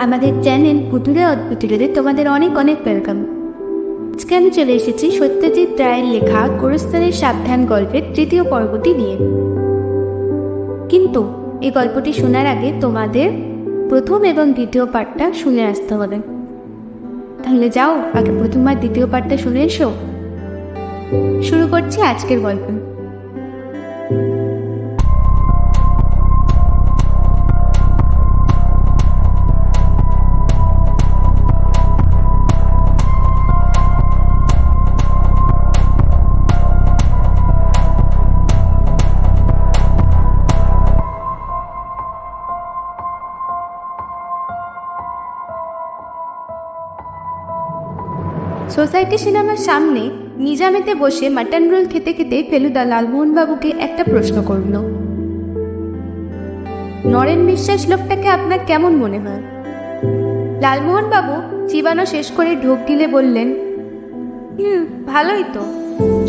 আমাদের চ্যানেল ভুতুড়ে অদ্ভুতুড়েতে তোমাদের অনেক অনেক ওয়েলকাম। আজকে আমি চলে এসেছি সত্যজিৎ রায়ের লেখা গোরস্থানের সাবধান গল্পের তৃতীয় পর্বটি নিয়ে। কিন্তু এই গল্পটি শোনার আগে তোমাদের প্রথম এবং দ্বিতীয় পার্টটা শুনে আসতে হবে। তাহলে যাও, আগে প্রথম আর দ্বিতীয় পার্টটা শুনে এসো। শুরু করছি আজকের গল্প। সোসাইটি সিনেমার সামনে নিজামেতে বসে মাটন রোল খেতে খেতে ফেলুদা লালমোহনবাবুকে একটা প্রশ্ন করল। নরেন বিশ্বাস লোকটাকে আপনার কেমন মনে হয়? লালমোহনবাবু চিবানো শেষ করে ঢোক গিলে বললেন, ভালোই তো,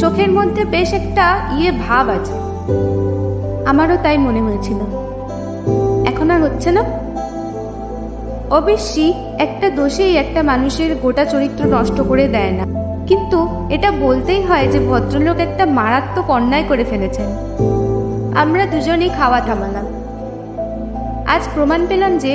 চোখের মধ্যে বেশ একটা ভাব আছে। আমারও তাই মনে হয়েছিল। এখন আর হচ্ছে না। অবশ্যই একটা দোষেই একটা মানুষের গোটা চরিত্র নষ্ট করে দেয় না, কিন্তু এটা বলতেই হয় যে ভদ্রলোক একটা মারাত্মক অন্যায় করে ফেলেছেন। আমরা দুজনেই খাওয়া থামালাম। আজ প্রমাণ পেলাম যে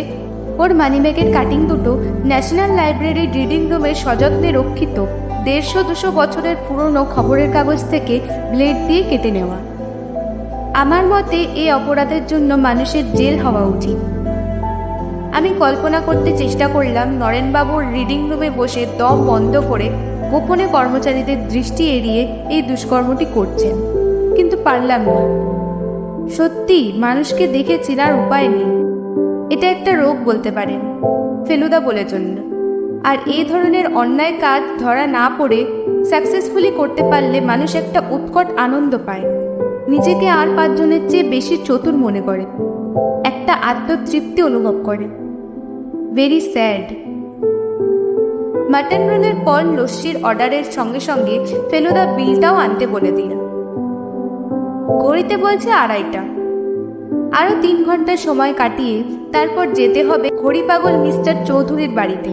ওর মানিব্যাগের কাটিং দুটো ন্যাশনাল লাইব্রেরির রিডিং রুমে সযত্নে রক্ষিত 150-200 বছরের পুরনো খবরের কাগজ থেকে ব্লেড দিয়ে কেটে নেওয়া। আমার মতে এই অপরাধের জন্য মানুষের জেল হওয়া উচিত। আমি কল্পনা করতে চেষ্টা করলাম নরেনবাবুর রিডিং রুমে বসে দম বন্ধ করে গোপনে কর্মচারীদের দৃষ্টি এড়িয়ে এই দুষ্কর্মটি করছেন, কিন্তু পারলাম না। সত্যি মানুষকে দেখে চেনার উপায় নেই। এটা একটা রোগ বলতে পারেন, ফেলুদা বলে জন্য। আর এই ধরনের অন্যায় কাজ ধরা না পড়ে সাকসেসফুলি করতে পারলে মানুষ একটা উৎকট আনন্দ পায়, নিজেকে আর 5 জনের চেয়ে বেশি চতুর মনে করে, একটা আত্মতৃপ্তি অনুভব করে। Very sad. মাটন রোলের পর লস্যির অর্ডারের সঙ্গে সঙ্গে ফেলুদা বিলটাও আনতে বলে দিল। ঘড়িতে বলছে 2:30। আরো 3 ঘন্টা সময় কাটিয়ে তারপর যেতে হবে ঘড়ি পাগল মিস্টার চৌধুরীর বাড়িতে।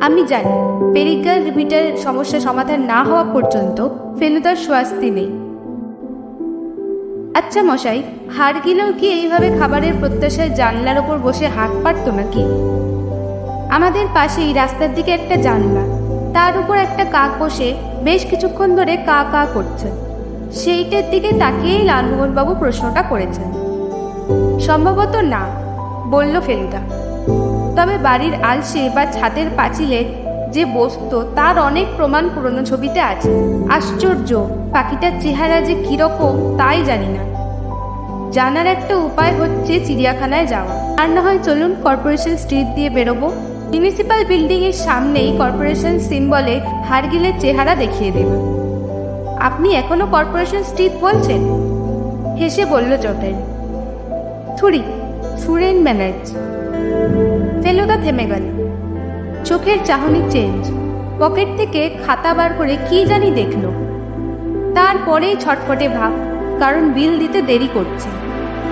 আমি জানি পেরিকাল রিপিটার সমস্যা সমাধান না হওয়া পর্যন্ত ফেলুদার স্বস্তি নেই। আচ্ছা মশাই, হাড় গিলেও কি এইভাবে খাবারের প্রত্যাশায় জানলার ওপর বসে হাত পারত নাকি? আমাদের পাশেই রাস্তার দিকে একটা জানলা, তার উপর একটা কাক বসে বেশ কিছুক্ষণ ধরে কা কা করছে। সেইটার দিকে তাকিয়েই লালমোহনবাবু প্রশ্নটা করেছেন। সম্ভবত না, বলল ফেলুদা। তবে বাড়ির আলসে বা ছাদের পাঁচিলে যে বসতো তার অনেক প্রমাণ পুরনো ছবিতে আছে। আশ্চর্য, পাখিটার চেহারা যে কিরকম তাই জানি না। জানার একটা উপায় হচ্ছে চিড়িয়াখানায় যাওয়া। আর না হয় চলুন কর্পোরেশন স্ট্রিট দিয়ে বেরোবো। মিউনিসিপ্যাল বিল্ডিং এর সামনেই কর্পোরেশন সিম্বলে হাড়গিলের চেহারা দেখিয়ে দেব। আপনি এখনো কর্পোরেশন স্ট্রিট বলছেন? হেসে বলল চটেল। থুরি, সুরেন ব্যানার্জি। ফেলুদা থেমে গেল। চোখের চাহনি চেঞ্জ। পকেট থেকে খাতা বার করে কি জানি দেখল। তারপরেই ছটফটে ভাব, কারণ বিল দিতে দেরি করছে।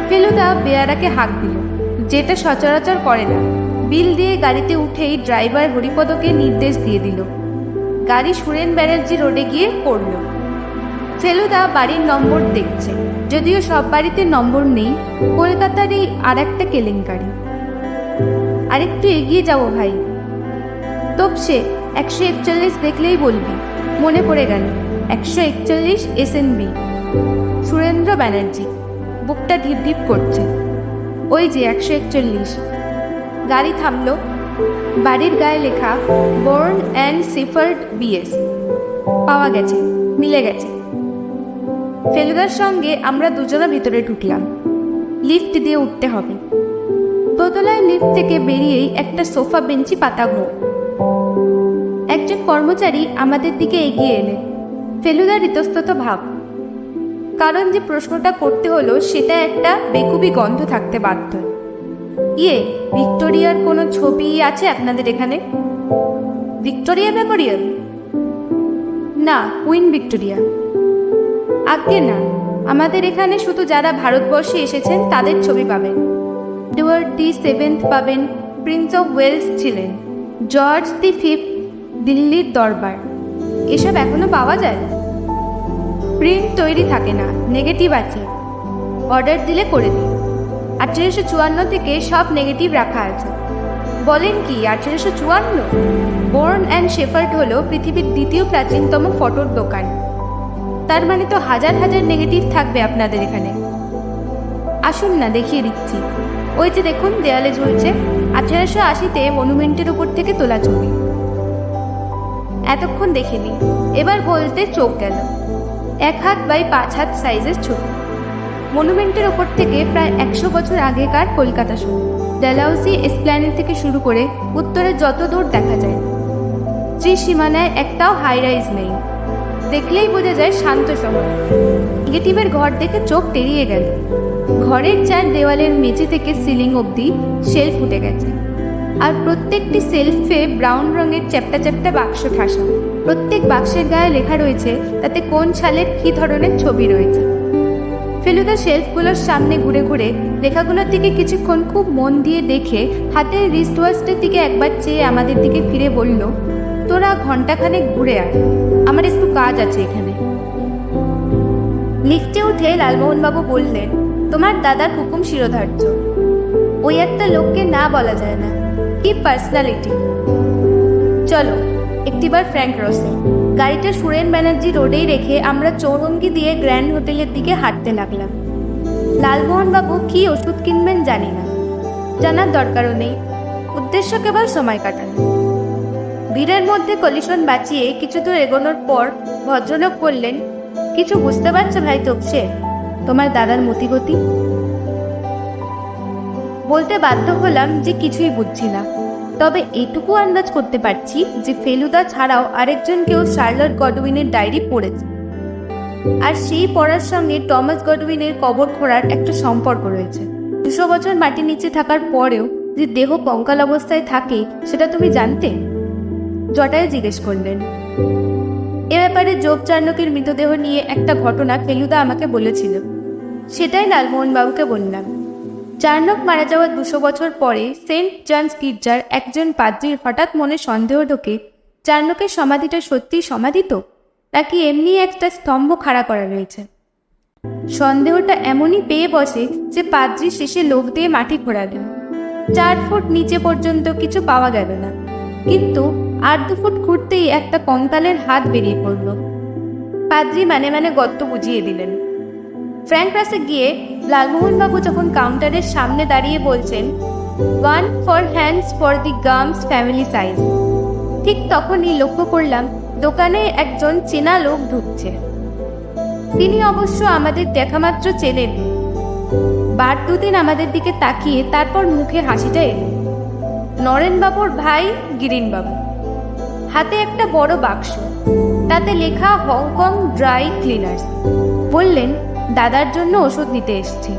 ফেলুদা বেয়ারাকে হাঁক দিল, যেটা সচরাচর করে না। বিল দিয়ে গাড়িতে উঠেই ড্রাইভার হরিপদকে নির্দেশ দিয়ে দিল। গাড়ি সুরেন ব্যানার্জি রোডে গিয়ে পড়ল। ফেলুদা বাড়ির নম্বর দেখছে, যদিও সব বাড়িতে নম্বর নেই। কলকাতারই আর একটা কেলেঙ্কারি। আরেকটু এগিয়ে যাবো ভাই। তপসে 141 দেখলেই বলবি, মনে পড়ে গেল 141 SNB। সুরেন্দ্র ব্যানার্জি। বুকটা ঢিপ ঢিপ করছে। ওই যে 141। গাড়ি থামল। বাড়ির গায়ে লেখা বোর্ন অ্যান্ড সিফার্ড BS। পাওয়া গেছে, মিলে গেছে। ফেলুদার সঙ্গে আমরা দুজনে ভিতরে ঢুকলাম। লিফট দিয়ে উঠতে হবে। দোতলায় লিফট থেকে বেরিয়েই একটা সোফা বেঞ্চি পাতা ঘর। একজন কর্মচারী আমাদের দিকে এগিয়ে এলেন। ফেলুদার ইতস্তত ভাব, কারণ যে প্রশ্নটা করতে হলো সেটা একটা বেকুবি গন্ধ থাকতে বাধ্য। ভিক্টোরিয়ার কোনো ছবি আছে আপনাদের এখানে? Victoria Memorial? না, কুইন ভিক্টোরিয়া। আজ্ঞে না, আমাদের এখানে শুধু যারা ভারতবর্ষে এসেছেন তাদের ছবি পাবেন। এডওয়ার্ড দি 7th পাবেন, প্রিন্স অফ ওয়েলস ছিলেন, জর্জ দি ফিফথ, দিল্লির দরবার। এসব এখনো পাওয়া যায়? প্রিন্ট তৈরি থাকে না, নেগেটিভ আছে, অর্ডার দিলে করে দিই। 1854 থেকে সব নেগেটিভ রাখা আছে। বলেন কি, 1854? বোর্ন অ্যান্ড শেফার্ড হলো পৃথিবীর দ্বিতীয় প্রাচীনতম ফটোর দোকান। তার মানে তো হাজার হাজার নেগেটিভ থাকবে আপনাদের এখানে। আসুন না, দেখিয়ে দিচ্ছি। ওই যে দেখুন, দেয়ালে ঝুলছে 1880-তে মনুমেন্টের উপর থেকে তোলা ছবি। এতক্ষণ দেখেনি, এবার বলতে চোখ গেল। 1 হাত বাই 5 হাত সাইজের ছবি, মনুমেন্টের ওপর থেকে প্রায় 100 বছর আগেকার কলকাতা শহর, ডালহাউসি এসপ্ল্যানেড থেকে শুরু করে উত্তরে যত দূর দেখা যায়। ত্রিসীমানায় একটাও হাই রাইজ নেই, দেখলেই বোঝা যায় শান্ত শহর। নেগেটিভের ঘর দেখে চোখ তেড়িয়ে গেল। ঘরের 4 দেওয়ালের মেঝে থেকে সিলিং অবধি শেলফ উঠে গেছে, আর প্রত্যেকটি সেলফে ব্রাউন রঙের চ্যাপ্টা চ্যাপ্টা বাক্স ঠাসা। প্রত্যেক বাক্সের গায়ে লেখা রয়েছে তাতে কোন সালের কী ধরনের ছবি রয়েছে। ফেলুদা শেলফগুলোর সামনে ঘুরে ঘুরে লেখাগুলোর দিকে কিছুক্ষণ খুব মন দিয়ে দেখে হাতের রিস্ট ওয়াচটার দিকে একবার চেয়ে আমাদের দিকে ফিরে বলল, তোরা ঘন্টাখানেক ঘুরে আয়, আমার একটু কাজ আছে এখানে। লিফটে উঠে লালমোহনবাবু বললেন, তোমার দাদার হুকুম শিরোধার্য। ওই একটা লোককে না বলা যায় না, কি পার্সোনালিটি। চলো একটিবার ফ্র্যাঙ্ক রসে। গাড়িটা সুরেন ব্যানার্জি রোডেই রেখে আমরা চৌরঙ্গি দিয়ে গ্র্যান্ড হোটেলের দিকে হাঁটতে লাগলাম। লালমোহনবাবু কি ওষুধ কিনবেন জানি না, জানার দরকারও নেই, উদ্দেশ্য কেবল সময় কাটানো। ভিড়ের মধ্যে কলিশন বাঁচিয়ে কিছু দূর এগোনোর পর ভদ্রলোক বললেন, কিছু বুঝতে পারছো ভাই তোপসে, তোমার দাদার মতিগতি? বলতে বাধ্য হলাম যে কিছুই বুঝছি না, তবে এটুকু আন্দাজ করতে পারছি যে ফেলুদা ছাড়াও আরেকজন কেউ শার্লট গডউইনের ডায়েরি পড়েছে, আর সেই পড়ার সঙ্গে টমাস গডউইনের কবর খোঁড়ার একটা সম্পর্ক রয়েছে। 200 বছর মাটির নিচে থাকার পরেও যে দেহ কঙ্কাল অবস্থায় থাকে সেটা তুমি জানতে? জটায়ু জিজ্ঞেস করলেন। এ ব্যাপারে জোব চার্নকের মৃতদেহ নিয়ে একটা ঘটনা ফেলুদা আমাকে বলেছিল, সেটাই লালমোহনবাবুকে বললাম। চার্নক মারা যাওয়ার 200 বছর পরে সেন্ট জনস গির্জার একজন পাদ্রীর হঠাৎ মনে সন্দেহ ঢোকে, চার্নকের সমাধিটা সত্যিই সমাধি তো, নাকি এমনি একটা স্তম্ভ খাড়া করা রয়েছে। সন্দেহটা এমনই পেয়ে বসে যে পাদ্রী শেষে লোক দিয়ে মাটি খোঁড়ালেন। 4 ফুট নিচে পর্যন্ত কিছু পাওয়া গেল না, কিন্তু 8-2 ফুট খুঁড়তেই একটা কঙ্কালের হাত বেরিয়ে পড়ল। পাদ্রী মানে মানে গর্ত বুঝিয়ে দিলেন। ফ্র্যাঙ্ক রাসে গিয়ে লালমোহনবাবু যখন কাউন্টারের সামনে দাঁড়িয়ে বলছেন, 1 for hands for the gums family size, ঠিক তখনই লক্ষ্য করলাম দোকানে একজন চেনা লোক ঢুকছে। তিনি অবশ্য আমাদের দেখামাত্র চেনেন। বার দুদিন আমাদের দিকে তাকিয়ে তারপর মুখে হাসিটা এলো। নরেনবাবুর ভাই গিরিনবাবু, হাতে একটা বড় বাক্স, তাতে লেখা হংকং ড্রাই ক্লিনার্স। বললেন, দাদার জন্য ওষুধ নিতে এসেছি।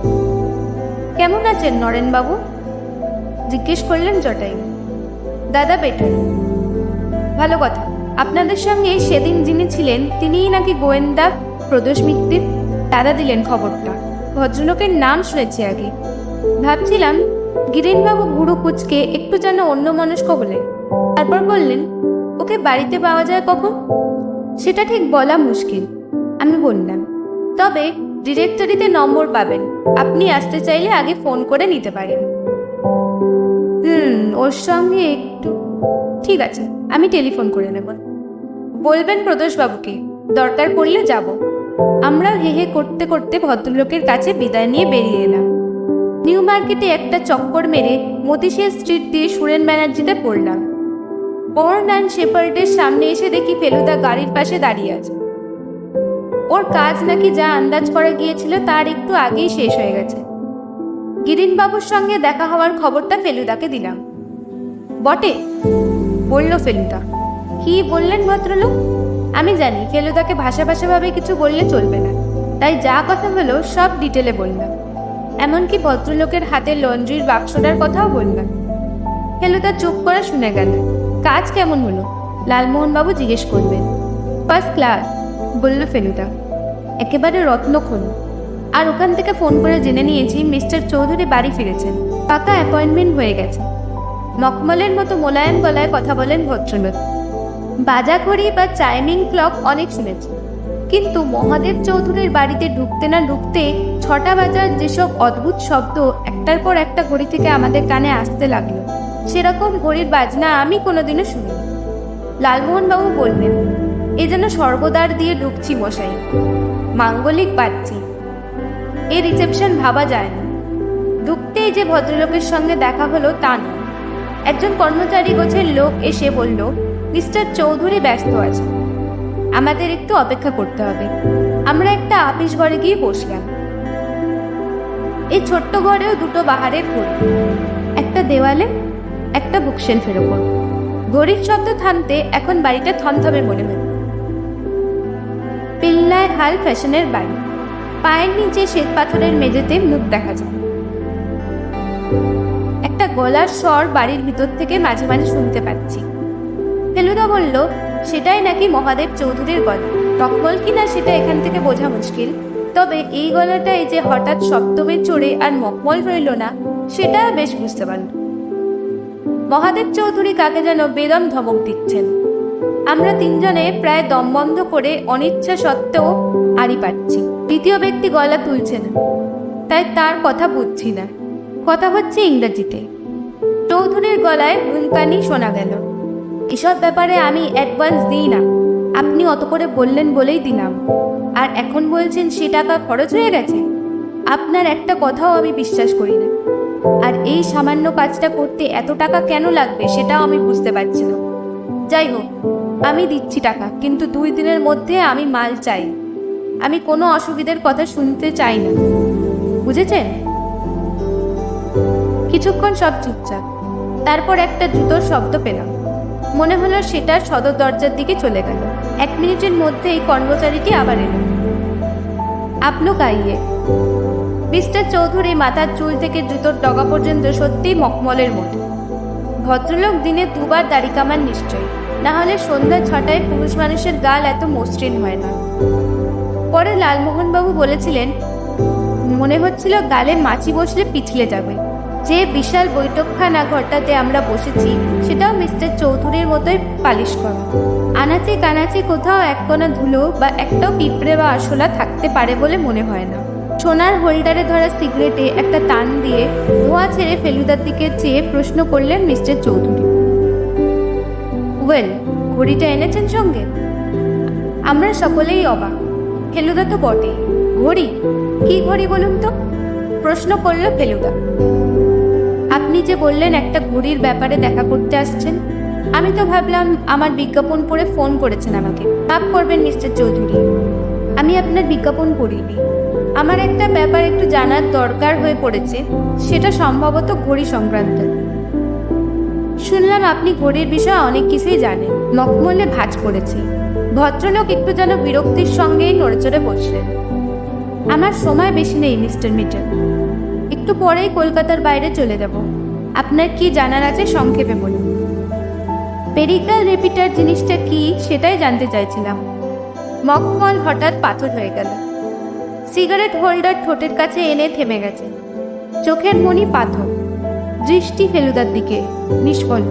কেমন আছেন নরেনবাবু? জিজ্ঞেস করলেন জটায়ু। দাদা বেটার। ভালো কথা। আপনাদের সঙ্গে সেদিন যিনি ছিলেন তিনিই নাকি গোয়েন্দা প্রদোষ মিত্তির? দাদা দিলেন খবরটা। ভদ্রলোকের নাম শুনেছি আগে। ভাবছিলাম গিরিনবাবু বুড়ো কুচকে একটু যেন অন্যমনস্ক হলেন। তারপর বললেন, ওকে বাড়িতে পাওয়া যায় কখন? সেটা ঠিক বলা মুশকিল। আমি বললাম, তবে ডিরেক্টরিতে নম্বর পাবেন, আপনি আসতে চাইলে আগে ফোন করে নিতে পারেন। ওর সঙ্গে একটু, ঠিক আছে, আমি টেলিফোন করে নেব। বলবেন প্রদোষবাবুকে, দরকার পড়লে যাব। আমরা হে হে করতে করতে ভদ্রলোকের কাছে বিদায় নিয়ে বেরিয়ে এলাম। নিউ মার্কেটে একটা চক্কর মেরে মতিশিয়া স্ট্রিট দিয়ে সুরেন ব্যানার্জিতে পড়লাম। বোর্ন অ্যান্ড শেপার্ডের সামনে এসে দেখি ফেলুদা গাড়ির পাশে দাঁড়িয়ে আছে। ওর কাজ নাকি যা আন্দাজ করা গিয়েছিল তার একটু আগেই শেষ হয়ে গেছে। গিরিনবাবুর সঙ্গে দেখা হওয়ার খবরটা ফেলুদাকে দিলাম। বটে, বলল ফেলুদা। কি বললেন ভদ্রলোক? আমি জানি ফেলুদাকে ভাষা ভাষাভাবে কিছু বললে চলবে না, তাই যা কথা হলো সব ডিটেলে বললাম। এমনকি ভদ্রলোকের হাতে লন্ড্রির বাক্সটার কথাও বললাম। ফেলুদা চুপ করে শুনে গেল। কাজ কেমন হলো? লালমোহনবাবু জিজ্ঞেস করবেন। ফার্স্ট ক্লাস, বলল ফেলুদা। একেবারে রত্নখোল। আর ওখান থেকে ফোন করে জেনে নিয়েছি মিস্টার চৌধুরী বাড়ি ফিরেছেন, পাকা অ্যাপয়েন্টমেন্ট হয়ে গেছে। মখমলের মতো মোলায়েম গলায় কথা বলেন ভদ্রলোক। বাজা ঘড়ি বা টাইমিং ক্লক অনেক শুনেছি, কিন্তু মহাদেব চৌধুরীর বাড়িতে ঢুকতে না ঢুকতে 6টা বাজার যেসব অদ্ভুত শব্দ একটার পর একটা ঘড়ি থেকে আমাদের কানে আসতে লাগলো, সেরকম ঘড়ির বাজনা আমি কোনোদিনও শুনিনি। লালমোহনবাবু বললেন, এ যেন স্বর্গদ্বার দিয়ে ঢুকছি মশাই, মাঙ্গলিক বাজছি। এ রিসেপশন ভাবা যায় না। ঢুকতেই যে ভদ্রলোকের সঙ্গে দেখা হলো তা নয়। একজন কর্মচারী গোছের লোক এসে বলল, মিস্টার চৌধুরী ব্যস্ত আছে, আমাদের একটু অপেক্ষা করতে হবে। আমরা একটা আপিস ঘরে গিয়ে বসলাম। এই ছোট্ট ঘরেও দুটো বাহারের ঘড়ি, একটা দেওয়ালে, একটা বুকশেলফের ওপর। ঘড়ির শব্দ থামতে এখন বাড়িটা থমথমে মনে হয়। পিল্লায় হাল ফ্যাশনের বাড়ি, পায়ের নিচে শ্বেত পাথরের মেঝেতে মুখ দেখা যায়। একটা গলার স্বর বাড়ির ভিতর থেকে মাঝে মাঝে শুনতে পাচ্ছি। ফেলুদা বলল, সেটাই নাকি মহাদেব চৌধুরীর গলা। টকমল কিনা সেটা এখান থেকে বোঝা মুশকিল, তবে এই গলাটাই যে হঠাৎ সপ্তমে চড়ে আর মখমল রইল না, সেটা বেশ বুঝতে পারল। মহাদেব চৌধুরী কাকে যেন বেদম ধমক দিচ্ছেন। আমরা তিনজনে প্রায় দম বন্ধ করে অনিচ্ছা সত্ত্বেও আড়ি পাচ্ছি। দ্বিতীয় ব্যক্তি গলা তুলছে না, তাই তার কথা বুঝছি না। কথা হচ্ছে ইংরেজিতে। চৌধুরীর গলায় হুনকানি শোনা গেল। এসব ব্যাপারে আমি অ্যাডভান্স দিই না, আপনি অত করে বললেন বলেই দিলাম, আর এখন বলছেন সে টাকা খরচ হয়ে গেছে। আপনার একটা কথাও আমি বিশ্বাস করি না, আর এই সামান্য কাজটা করতে এত টাকা কেন লাগবে সেটাও আমি বুঝতে পারছি না। যাই হোক, আমি দিচ্ছি টাকা, কিন্তু 2 দিনের মধ্যে আমি মাল চাই। আমি কোনো অসুবিধার কথা শুনতে চাই না, বুঝেছেন? কিছুক্ষণ সব চুপচাপ। তারপর একটা জুতোর শব্দ পেলাম। মনে হলো সেটা সদর দরজার দিকে চলে গেল। 1 মিনিটের মধ্যেই কর্মচারীটি আবার এলো। আপলো কাইয়ে। মিস্টার চৌধুরী মাথার চুল থেকে জুতোর ডগা পর্যন্ত সত্যিই মখমলের মতো। ভদ্রলোক দিনে 2 বার দাড়ি কামান নিশ্চয়, না হলে সন্ধ্যা 6টায় পুরুষ মানুষের গাল এত মসৃণ হয় না। পরে লালমোহনবাবু বলেছিলেন, মনে হচ্ছিল গালে মাছি বসলে পিছলে যাবে। যে বিশাল বৈঠকখানা ঘরটাতে আমরা বসেছি, সেটাও মিস্টার চৌধুরীর মতোই পালিশ করা। আনাচে কানাচে কোথাও এক কোনা ধুলো বা একটাও পিঁপড়ে বা আরশোলা থাকতে পারে বলে মনে হয় না। সোনার হোল্ডারে ধরা সিগারেটে একটা টান দিয়ে ধোঁয়া ছেড়ে ফেলুদার দিকে চেয়ে প্রশ্ন করলেন মিস্টার চৌধুরী, ওয়েল, ঘড়িটা এনেছেন সঙ্গে? আমরা সকলেই অবাক। ফেলুদা তো বটেই। ঘড়ি? কি ঘড়ি বলুন তো? প্রশ্ন করল ফেলুদা। আপনি যে বললেন একটা ঘড়ির ব্যাপারে দেখা করতে আসছেন, আমি তো ভাবলাম আমার বিজ্ঞাপন পড়ে ফোন করেছেন আমাকে। মাফ করবেন মিস্টার চৌধুরী, আমি আপনার বিজ্ঞাপন পড়িনি। আমার একটা ব্যাপার একটু জানার দরকার হয়ে পড়েছে, সেটা সম্ভবত ঘড়ি সংক্রান্ত। শুনলাম আপনি ঘড়ির বিষয়ে অনেক কিছুই জানেন। মখমলে ভাঁজ পড়েছে। ভদ্রলোক একটু যেন বিরক্তির সঙ্গেই নড়েচড়ে বসলেন। আমার সময় বেশি নেই মিস্টার মিটন, একটু পরেই কলকাতার বাইরে চলে যাব। আপনার কি জানার আছে সংক্ষেপে বলুন। পেরিকাল রিপিটার জিনিসটা কি সেটাই জানতে চাইছিলাম। মখমল হঠাৎ পাথর হয়ে গেল। সিগারেট হোল্ডার ঠোঁটের কাছে এনে থেমে গেছে। চোখের মনি পাথর, দৃষ্টি ফেলুদার দিকে, নিষ্পন্ন।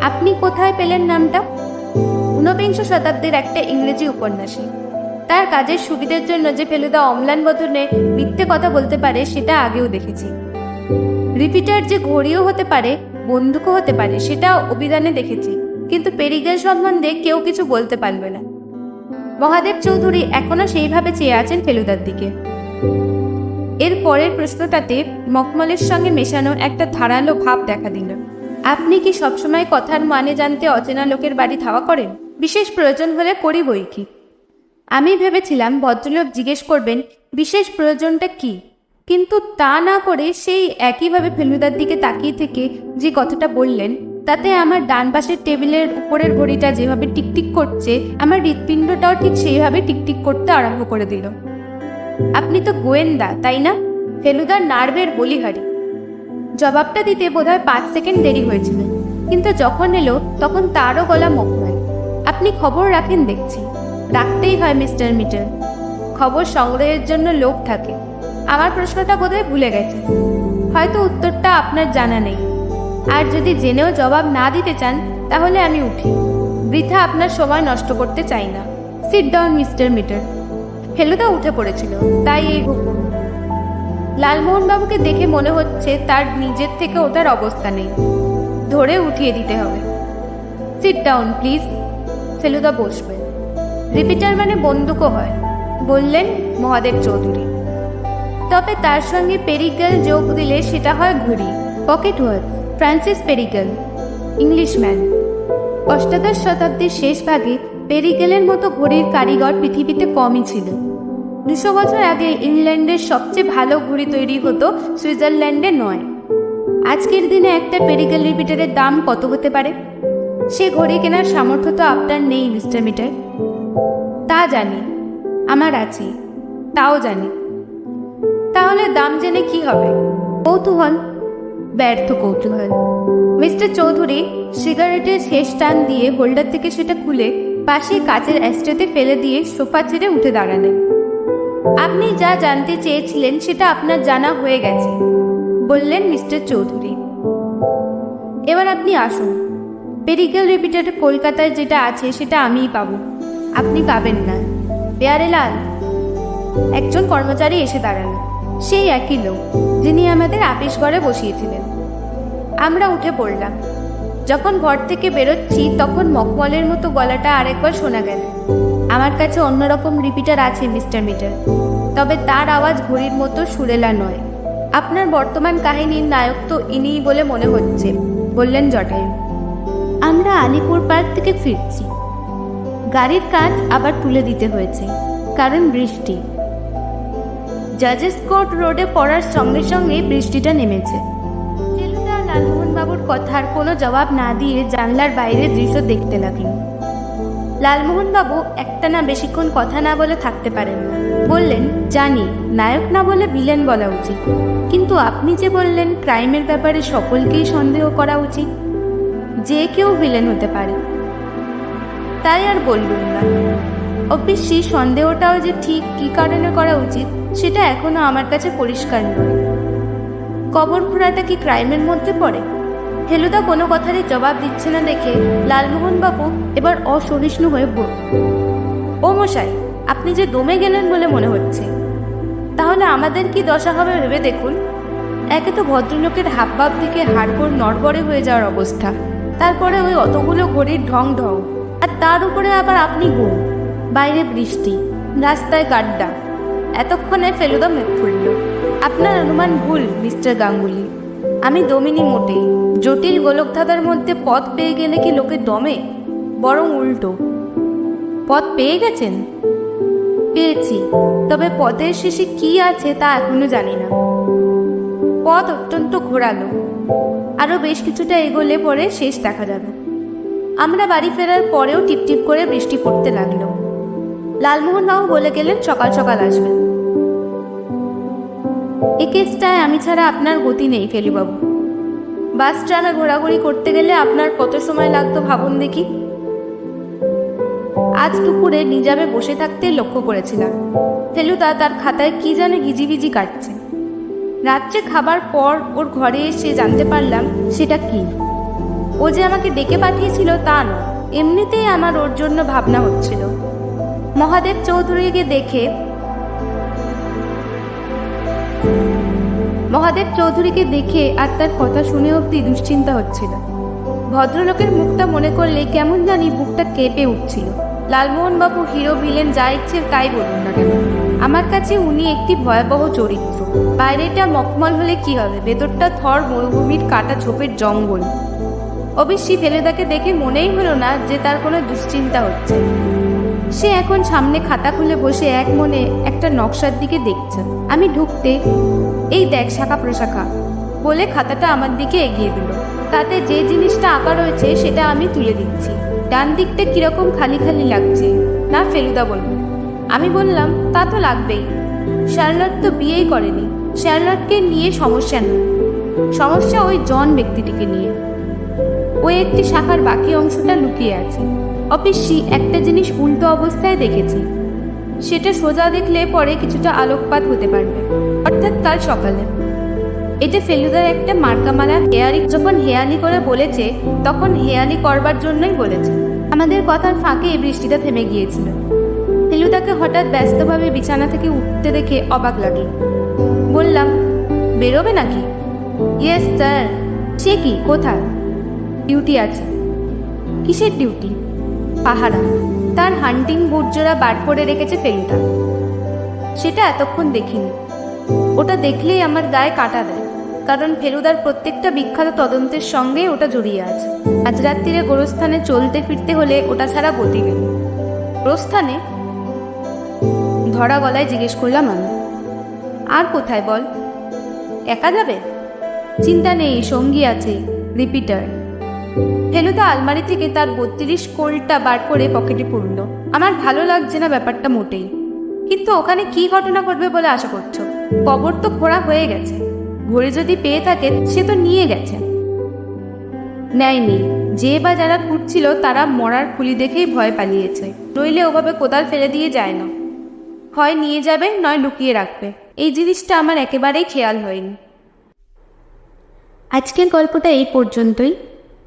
আপনি কোথায় পেলেন নামটা? 19বিংশ শতাব্দীর একটা ইংরেজি উপন্যাসী। তার কাজের সুবিধের জন্য যে ফেলুদা অম্লান বদনে মিথ্যে কথা বলতে পারে সেটা আগেও দেখেছি। রিপিটার যে ঘড়িও হতে পারে, বন্দুকও হতে পারে, সেটা অভিধানে দেখেছি, কিন্তু পেরিগেল সম্বন্ধে কেউ কিছু বলতে পারবে না। মহাদেব চৌধুরী এখনো সেইভাবে চেয়ে আছেন ফেলুদার দিকে। এর পরের প্রশ্নটাতে মখমলের সঙ্গে মেশানো একটা ধারালো ভাব দেখা দিল। আপনি কি সবসময় কথার মানে জানতে অচেনা লোকের বাড়ি ধাওয়া করেন? বিশেষ প্রয়োজন হলে করি বই কি। আমি ভেবেছিলাম ভদ্রলোক জিজ্ঞেস করবেন বিশেষ প্রয়োজনটা কি, কিন্তু তা না করে সেই একইভাবে ফেলুদার দিকে তাকিয়ে থেকে যে কথাটা বললেন, তাতে আমার ডান পাশের টেবিলের উপরের ঘড়িটা যেভাবে টিকটিক করছে, আমার হৃৎপিণ্ডটাও ঠিক সেইভাবে টিকটিক করতে আরম্ভ করে দিল। আপনি তো গোয়েন্দা, তাই না? ফেলুদার নার্ভের বলিহারি। জবাবটা দিতে বোধহয় 5 সেকেন্ড দেরি হয়েছিল, কিন্তু যখন এলো তখন তারও গলা মখমল। আপনি খবর রাখেন দেখছি। রাখতেই হয় মিস্টার মিটন, খবর সংগ্রহের জন্য লোক থাকে। আমার প্রশ্নটা বোধহয় ভুলে গেছে, হয়তো উত্তরটা আপনার জানা নেই। আর যদি জেনেও জবাব না দিতে চান তাহলে আমি উঠি। বৃথা আপনার সময় নষ্ট করতে চাই না। Sit down mister Mitter. Feluda উঠে পড়েছিল, তাই এই হুকুম। লালমোহনবাবুকে দেখে মনে হচ্ছে তার নিজের থেকে ওঠার অবস্থা নেই, ধরে উঠিয়ে দিতে হবে। Sit down please. ফেলুদা বসবে। রিপিটার মানে বন্দুকও হয়, বললেন মহাদেব চৌধুরী। তবে তার সঙ্গে পেরিকেল যোগ দিলে সেটা হয় ঘড়ি, pocket watch. Francis Perigal, Englishman. অষ্টাদশ শতাব্দীর শেষ ভাগে পেরিকেলের মতো ঘড়ির কারিগর পৃথিবীতে কমই ছিল। 200 বছর আগে ইংল্যান্ডের সবচেয়ে ভালো ঘড়ি তৈরি হতো সুইজারল্যান্ডে নয়। আজকের দিনে একটা পেরিকেল রিপিটারের দাম কত হতে পারে? সে ঘড়ি কেনার সামর্থ্য তো আপনার নেই মিস্টার মিটার। তা জানি, আমার আছে, তাও জানি। তাহলে দাম জেনে কি হবে? কৌতূহল, ব্যর্থ কৌতূহল। মিস্টার চৌধুরী সিগারেটের শেষ টান দিয়ে হোল্ডার থেকে সেটা খুলে পাশে কাচের অ্যাস্ট্রেতে ফেলে দিয়ে সোফা ছেড়ে উঠে দাঁড়ালেন। আপনি যা জানতে চেয়েছিলেন সেটা আপনার জানা হয়ে গেছে, বললেন মিস্টার চৌধুরী। এবার আপনি আসুন। পেরিকেল রিপিটার কলকাতায় যেটা আছে সেটা আমিই পাবো, আপনি পাবেন না। পেয়ারেলাল, একজন কর্মচারী এসে দাঁড়ালেন। সেই একই লোক যিনি আমাদের আপিস ঘরে বসিয়েছিলেন। আমরা উঠে পড়লাম। যখন ঘর থেকে বেরোচ্ছি তখন মখমলের মতো গলাটা আরেকবার শোনা গেল। আমার কাছে অন্যরকম রিপিটার আছে মিস্টার মিটার, তবে তার আওয়াজ ঘড়ির মতো সুরেলা নয়। আপনার বর্তমান কাহিনীর নায়ক তো ইনিই বলে মনে হচ্ছে, বললেন জটায়ু। আমরা আলিপুর পার্ক থেকে ফিরছি। গাড়ির কাঁচ আবার তুলে দিতে হয়েছে, কারণ বৃষ্টি। জাজেস কোর্ট রোডে পড়ার সঙ্গে সঙ্গে বৃষ্টিটা নেমেছে। ফেলুদা লালমোহনবাবুর কথার কোনো জবাব না দিয়ে জানলার বাইরে দৃশ্য দেখতে লাগলেন। লালমোহনবাবু একটানা বেশিক্ষণ কথা না বলে থাকতে পারেন না। বললেন, জানি নায়ক না বলে ভিলেন বলা উচিত, কিন্তু আপনি যে বললেন ক্রাইমের ব্যাপারে সকলকেই সন্দেহ করা উচিত, যে কেউ ভিলেন হতে পারে, তাই আর বললুম না। অবশ্যই সন্দেহটাও যে ঠিক কী কারণে করা উচিত সেটা এখনো আমার কাছে পরিষ্কার নয়। কবর খোঁড়াটা কি ক্রাইমের মধ্যে পড়ে? ফেলুদা কোনো কথারই জবাব দিচ্ছে না দেখে লালমোহনবাবু এবার অসহিষ্ণু হয়ে বলল, ও মশাই, আপনি যে দমে গেলেন বলে মনে হচ্ছে। তাহলে আমাদের কি দশা হবে ভেবে দেখুন। একে তো ভদ্রলোকের হাবভাব দিকে হাড়গোড় নড়বড়ে হয়ে যাওয়ার অবস্থা, তারপরে ওই অতগুলো ঘড়ির ঢং ঢং, আর তার উপরে আবার আপনি ঘুম, বাইরে বৃষ্টি, রাস্তায় গাড্ডা। এতক্ষণে ফেলুদা মুখ খুলল। আপনার অনুমান ভুল মিস্টার গাঙ্গুলি, আমি দমিনি মোটেই। জটিল গোলকধাঁধার মধ্যে পথ পেয়ে গেলে কি লোকে দমে? বরং উল্টো। পথ পেয়ে গেছেন? পেয়েছি, তবে পথের শেষে কি আছে তা এখনো জানি না। পথ অত্যন্ত ঘোরালো, আরও বেশ কিছুটা এগোলে পরে শেষ দেখা যাবে। আমরা বাড়ি ফেরার পরেও টিপটিপ করে বৃষ্টি পড়তে লাগলো। লালমোহনবাবু বলে গেলেন সকাল সকাল আসবেন। এ কেসটায় আমি ছাড়া আপনার গতি নেই ফেলুবাবু। বাস ট্রামে ঘোরাঘুরি করতে গেলে আপনার কত সময় লাগতো ভাবুন দেখি। আজ দুপুরে নিজামে বসে থাকতে লক্ষ্য করেছিলাম ফেলুদা তার খাতায় কি যেন গিজিবিজি কাটছে। রাত্রে খাবার পর ওর ঘরে এসে জানতে পারলাম সেটা কি। ও যে আমাকে ডেকে পাঠিয়েছিল তা নয়, এমনিতেই আমার ওর জন্য ভাবনা হচ্ছিল। মহাদেব চৌধুরীকে দেখে আর তার কথা শুনে অবধি দুশ্চিন্তা হচ্ছিল। ভদ্রলোকের মুখটা মনে করলে কেমন জানি বুকটা কেঁপে উঠছিল। লালমোহনবাবু হিরো ভিলেন যা ইচ্ছে তাই বলুন না কেন, আমার কাছে উনি একটি ভয়াবহ চরিত্র। বাইরেটা মখমল হলে কি হবে, ভেতরটা থর মরুভূমির কাটা ঝোপের জঙ্গল। অবশ্যই ফেলুদাকে দেখে মনেই হলো না যে তার কোনো দুশ্চিন্তা হচ্ছে। সে এখন সামনে খাতা খুলে বসে এক মনে একটা নকশার দিকে দেখছে। আমি ঢুকতে, এই দেখ শাখা প্রশাখা বলে খাতাটা আমার দিকে এগিয়ে দিল। তাতে যে জিনিসটা আঁকা রয়েছে সেটা আমি তুলে দিচ্ছি। ডান দিকটা কিরকম খালি খালি লাগছে না ফেলুদা বলল। আমি বললাম, তা তো লাগবেই, শার্লট তো বিয়েই করেনি। শার্লটকে নিয়ে সমস্যা নেই, সমস্যা ওই জন ব্যক্তিটিকে নিয়ে। ওই একটি শাখার বাকি অংশটা লুকিয়ে আছে। অবশ্যই একটা জিনিস উল্টো অবস্থায় দেখেছি, সেটা সোজা দেখলে পরে কিছুটা আলোকপাত হতে পারবে, অর্থাৎ কাল সকালে। এতে ফেলুদার একটা মার্কামালা হেয়ালি যখন হেয়ালি করে বলেছে তখন হেয়ালি করবার জন্যই বলেছে। আমাদের কথার ফাঁকে বৃষ্টিটা থেমে গিয়েছিল। ফেলুদাকে হঠাৎ ব্যস্তভাবে বিছানা থেকে উঠতে দেখে অবাক লাগলো। বললাম, বেরোবে নাকি? Yes sir. সে কি, কোথায়? ডিউটি আছে। কিসের ডিউটি? পাহারা। তার হান্টিং বুট জোড়া বার করে রেখেছে ফেলুদা। সেটা এতক্ষণ দেখিনি। ওটা দেখলেই আমার গায়ে কাটা দেয়, কারণ ফেলুদার প্রত্যেকটা বিখ্যাত তদন্তের সঙ্গে ওটা জড়িয়ে আছে। আজ রাত্রিরে গোরস্থানে চলতে ফিরতে হলে ওটা ছাড়া গতি নেই। গোরস্থানে? ধরা গলায় জিজ্ঞেস করলাম আমি। আর কোথায় বল? একা যাবে? চিন্তা নেই, সঙ্গী আছে, রিপিটার। ফেলুদা আলমারি থেকে তার 32 কোলটা বার করে পকেটে পুরল। আমার ভালো লাগছে না ব্যাপারটা মোটেই। কিন্তু ওখানে কি ঘটনা ঘটবে বলে আশা করছো? কবর তো খোঁড়া হয়ে গেছে। ঘরে যদি পেয়ে থাকে সে তো নিয়ে গেছে। নেয়নি। যে বা যারা খুঁড়ছিল তারা মরার খুলি দেখেই ভয় পালিয়েছে, নইলে ওভাবে কোদাল ফেলে দিয়ে যায় না। হয় নিয়ে যাবে, নয় লুকিয়ে রাখবে। এই জিনিসটা আমার একেবারেই খেয়াল হয়নি। আজকের গল্পটা এই পর্যন্তই।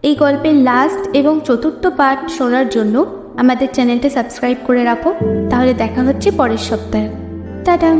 এই গল্পের লাস্ট এবং চতুর্থ পার্ট শোনার জন্য আমাদের চ্যানেলটা সাবস্ক্রাইব করে রাখো। তাহলে দেখা হচ্ছে পরের সপ্তাহে। টাটা।